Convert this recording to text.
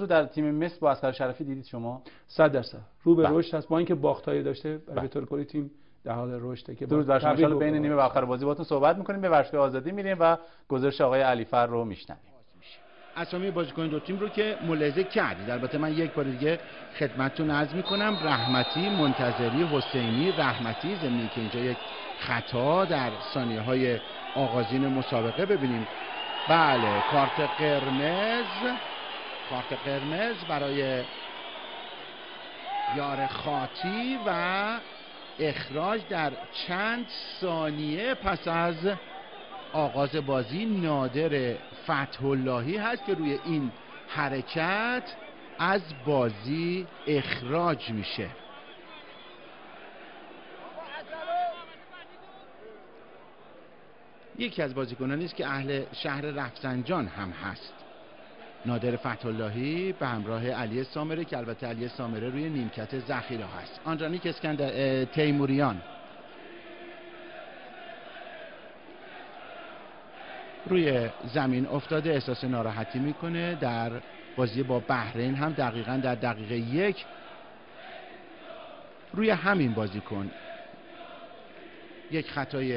رو در تیم مصر با اصغر شرفی دیدید شما؟ 100% رو به بله. رشد هست، با اینکه باختایی داشته بله. به طور کلی تیم در حال رشده که درود بر شما. بین نیمه و آخر بازی باهاتون صحبت می‌کنیم، به ورزشگاه آزادی میریم و گزارش آقای علیفر رو میشنویم. اسامی بازیکن دو تیم رو که ملاحظه کردید. البته من یک بار دیگه خدمتتون عرض می‌کنم رحمتی، منتظری، حسینی، رحمتی، ضمن که اینجا یک خطا در ثانیه‌های آغازین مسابقه ببینیم. بله، کارت قرمز برای یار خاطی و اخراج در چند ثانیه پس از آغاز بازی. نادر فتح‌اللهی هست که روی این حرکت از بازی اخراج میشه. یکی از بازیکنانی است که اهل شهر رفسنجان هم هست. نادر فتح‌اللهی به همراه علی سامره که البته علی سامره روی نیمکت ذخیره هست. آندرانیک اسکندر تیموریان روی زمین افتاده، احساس ناراحتی میکنه. در بازی با بحرین هم دقیقاً در دقیقه 1 روی همین بازیکن یک خطای